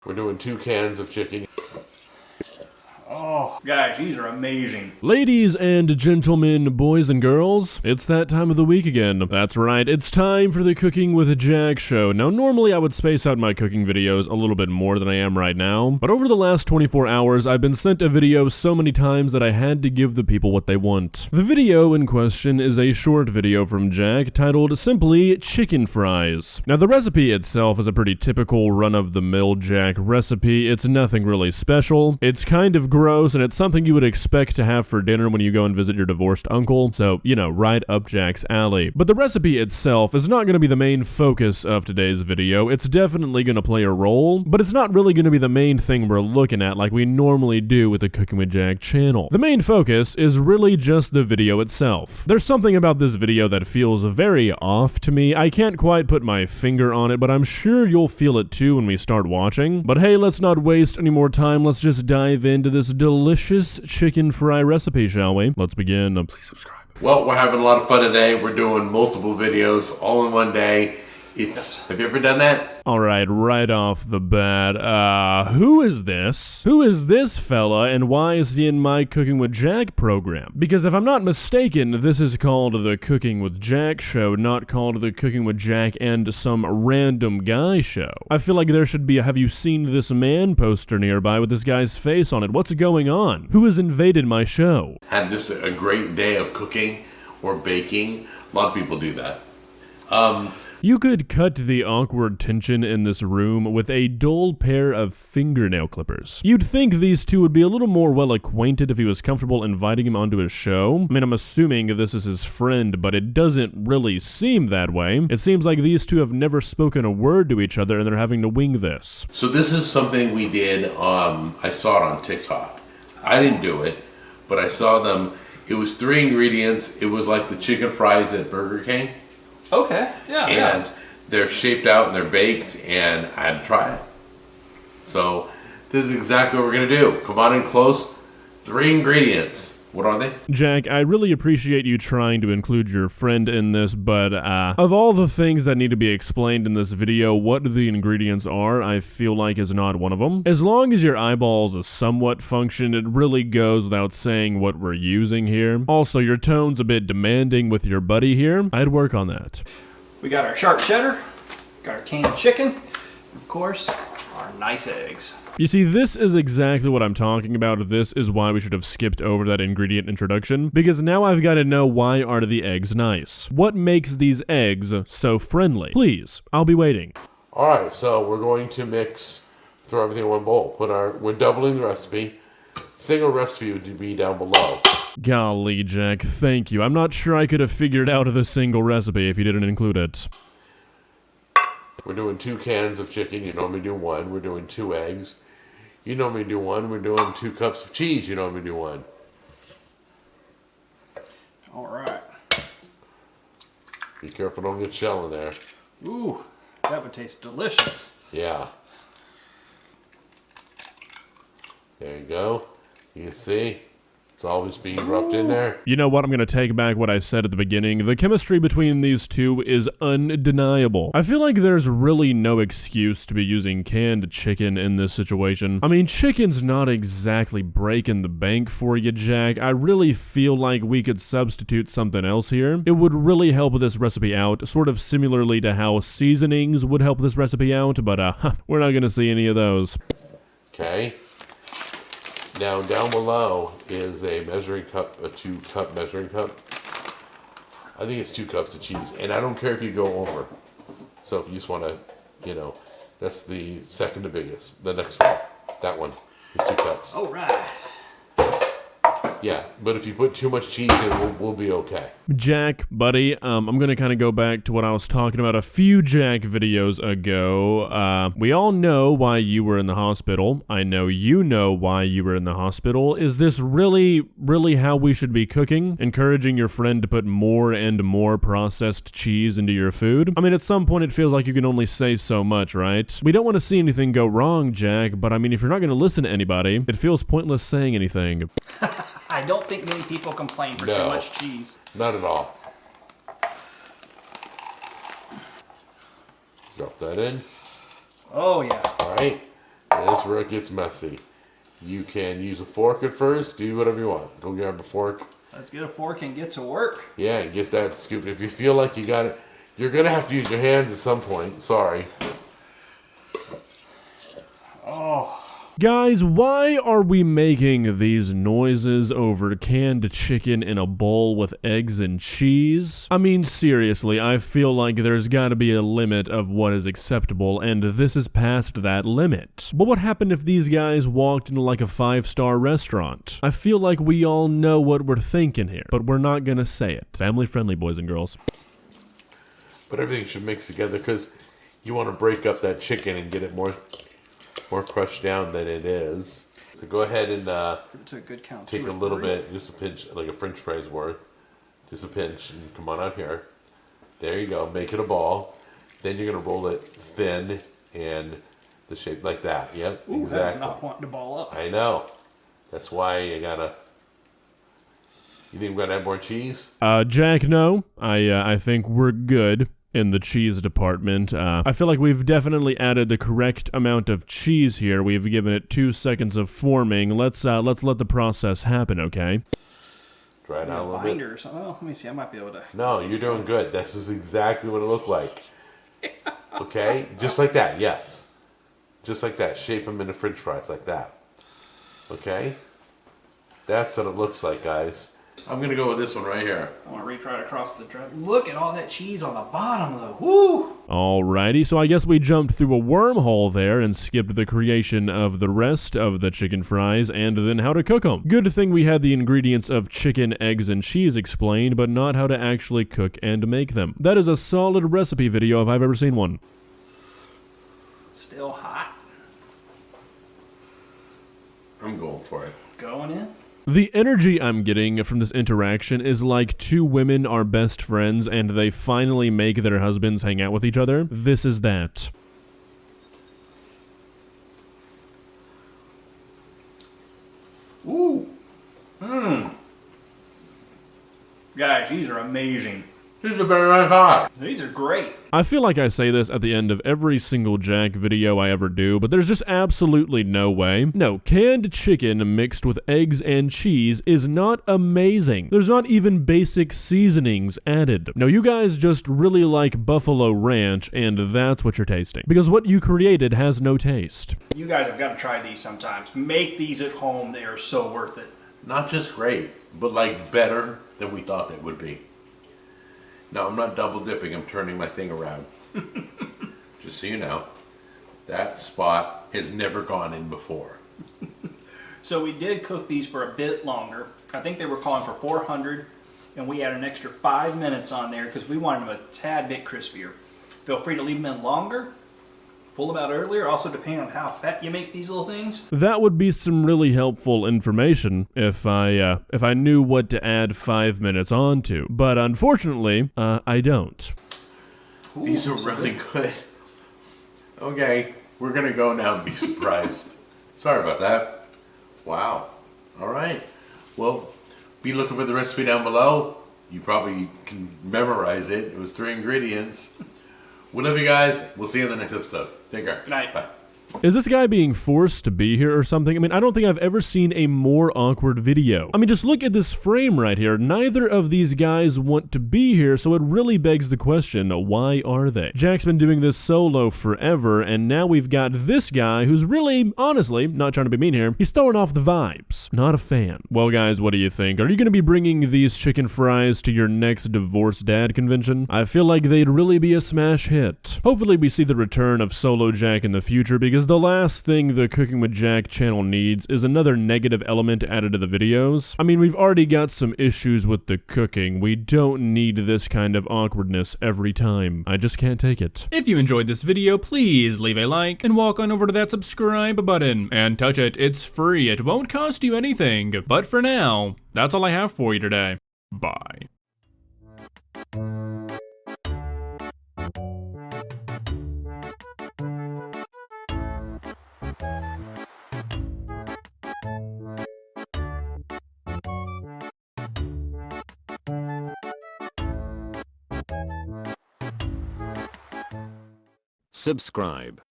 We're doing 2 cans of chicken. Oh, guys, these are amazing. Ladies and gentlemen, boys and girls, it's that time of the week again. That's right, it's time for the Cooking with Jack show. Now, normally I would space out my cooking videos a little bit more than I am right now, but over the last 24 hours, I've been sent a video so many times that I had to give the people what they want. The video in question is a short video from Jack titled simply Chicken Fries. Now, the recipe itself is a pretty typical run-of-the-mill Jack recipe. It's nothing really special. It's kind of gross, and it's something you would expect to have for dinner when you go and visit your divorced uncle, so, you know, right up Jack's alley. But the recipe itself is not going to be the main focus of today's video. It's definitely going to play a role, but it's not really going to be the main thing we're looking at like we normally do with the Cooking with Jack channel. The main focus is really just the video itself. There's something about this video that feels very off to me. I can't quite put my finger on it, but I'm sure you'll feel it too when we start watching. But hey, let's not waste any more time. Let's just dive into this delicious chicken fry recipe, shall we? Let's begin. Please subscribe. Well, we're having a lot of fun today. We're doing multiple videos all in one day. Have you ever done that? Alright, right off the bat, who is this? Who is this fella, and why is he in my Cooking with Jack program? Because if I'm not mistaken, this is called the Cooking with Jack show, not called the Cooking with Jack and some random guy show. I feel like there should be a "Have you seen this man" poster nearby with this guy's face on it. What's going on? Who has invaded my show? Had just a great day of cooking or baking. A lot of people do that. You could cut the awkward tension in this room with a dull pair of fingernail clippers. You'd think these two would be a little more well acquainted if he was comfortable inviting him onto his show. I mean, I'm assuming this is his friend, but it doesn't really seem that way. It seems like these two have never spoken a word to each other and they're having to wing this. So this is something we did, I saw it on TikTok. I didn't do it, but I saw them. It was 3 ingredients. It was like the chicken fries at Burger King. Okay, yeah. And they're shaped out and they're baked, and I had to try it. So this is exactly what we're going to do. Come on in close. 3 ingredients. What are they? Jack, I really appreciate you trying to include your friend in this, but of all the things that need to be explained in this video, what the ingredients are, I feel like is not one of them. As long as your eyeballs somewhat function, it really goes without saying what we're using here. Also, your tone's a bit demanding with your buddy here. I'd work on that. We got our sharp cheddar, got our canned chicken, and of course, our nice eggs. You see, this is exactly what I'm talking about. This is why we should have skipped over that ingredient introduction, because now I've got to know, why are the eggs nice? What makes these eggs so friendly? Please, I'll be waiting. Alright, so we're going to throw everything in one bowl. We're doubling the recipe. Single recipe would be down below. Golly, Jack, thank you. I'm not sure I could have figured out the single recipe if you didn't include it. We're doing 2 cans of chicken. You normally do 1. We're doing 2 eggs. You normally do 1. We're doing 2 cups of cheese. You normally do 1. All right. Be careful, don't get shell in there. Ooh, that would taste delicious. Yeah. There you go. You can see. It's always being rubbed in there. You know what? I'm going to take back what I said at the beginning. The chemistry between these two is undeniable. I feel like there's really no excuse to be using canned chicken in this situation. I mean, chicken's not exactly breaking the bank for you, Jack. I really feel like we could substitute something else here. It would really help this recipe out, sort of similarly to how seasonings would help this recipe out, but we're not going to see any of those. Okay. Now, down below is a measuring cup, a 2-cup measuring cup. I think it's 2 cups of cheese, and I don't care if you go over. So if you just want to, you know, that's the second to biggest. The next one, that one is 2 cups. All right. Yeah, but if you put too much cheese in, we'll be okay. Jack, buddy, I'm gonna kind of go back to what I was talking about a few Jack videos ago. We all know why you were in the hospital. I know you know why you were in the hospital. Is this really how we should be cooking? Encouraging your friend to put more and more processed cheese into your food? I mean, at some point it feels like you can only say so much, right? We don't want to see anything go wrong, Jack, but I mean, if you're not gonna listen to anybody, it feels pointless saying anything. I don't think many people complain for too much cheese. Not at all. Drop that in. Oh, yeah. All right. That's where it gets messy. You can use a fork at first. Do whatever you want. Go grab a fork. Let's get a fork and get to work. Yeah, and get that scoop. If you feel like you got it, you're going to have to use your hands at some point. Sorry. Oh. Guys, why are we making these noises over canned chicken in a bowl with eggs and cheese? I mean, seriously, I feel like there's gotta be a limit of what is acceptable, and this is past that limit. What would happen if these guys walked into like a 5-star restaurant? I feel like we all know what we're thinking here, but we're not gonna say it. Family friendly, boys and girls. But everything should mix together because you want to break up that chicken and get it more crushed down than it is. So go ahead and It's a good count. take a little bit, just a pinch, like a French fries worth. Just a pinch, and come on up here. There you go. Make it a ball. Then you're gonna roll it thin and the shape like that. Yep, Ooh, exactly. that's not wanting to ball up. I know. That's why you gotta. You think we're gonna add more cheese? Jack, no. I think we're good in the cheese department. I feel like we've definitely added the correct amount of cheese here. We've given it 2 seconds of forming. Let's let the process happen, okay? Dry it out a little Binder bit. or something. Oh, let me see. I might be able to. No, you're doing good. This is exactly what it looked like. Okay? Just like that, yes. Just like that. Shape them into French fries like that. Okay? That's what it looks like, guys. I'm going to go with this one right here. I want to reach right across the drum. Look at all that cheese on the bottom, though. Woo! Alrighty, so I guess we jumped through a wormhole there and skipped the creation of the rest of the chicken fries and then how to cook them. Good thing we had the ingredients of chicken, eggs, and cheese explained, but not how to actually cook and make them. That is a solid recipe video if I've ever seen one. Still hot. I'm going for it. Going in. The energy I'm getting from this interaction is like two women are best friends and they finally make their husbands hang out with each other. This is that. Ooh. Mmm. Guys, these are amazing. These are better than I thought. These are great. I feel like I say this at the end of every single Jack video I ever do, but there's just absolutely no way. No, canned chicken mixed with eggs and cheese is not amazing. There's not even basic seasonings added. No, you guys just really like Buffalo Ranch, and that's what you're tasting. Because what you created has no taste. You guys have got to try these sometimes. Make these at home. They are so worth it. Not just great, but like better than we thought they would be. No, I'm not double dipping. I'm turning my thing around. Just so you know, that spot has never gone in before. So we did cook these for a bit longer. I think they were calling for 400, and we added an extra 5 minutes on there because we wanted them a tad bit crispier. Feel free to leave them in longer, pull them out earlier, also depending on how fat you make these little things. That would be some really helpful information if I knew what to add 5 minutes onto. But unfortunately, I don't. Ooh, These are so really good. Okay, we're gonna go now and be surprised. Sorry about that. Wow. All right. Well, be looking for the recipe down below. You probably can memorize it. It was 3 ingredients. We love you guys. We'll see you in the next episode. Take care. Good night. Bye. Is this guy being forced to be here or something? I mean, I don't think I've ever seen a more awkward video. I mean, just look at this frame right here. Neither of these guys want to be here, so it really begs the question, why are they? Jack's been doing this solo forever, and now we've got this guy who's really, honestly, not trying to be mean here, he's throwing off the vibes. Not a fan. Well, guys, what do you think? Are you going to be bringing these chicken fries to your next divorced dad convention? I feel like they'd really be a smash hit. Hopefully we see the return of Solo Jack in the future, because the last thing the Cooking with Jack channel needs is another negative element added to the videos. I mean, we've already got some issues with the cooking. We don't need this kind of awkwardness every time. I just can't take it. If you enjoyed this video, please leave a like and walk on over to that subscribe button and touch it. It's free. It won't cost you anything. But for now, that's all I have for you today. Bye. Subscribe.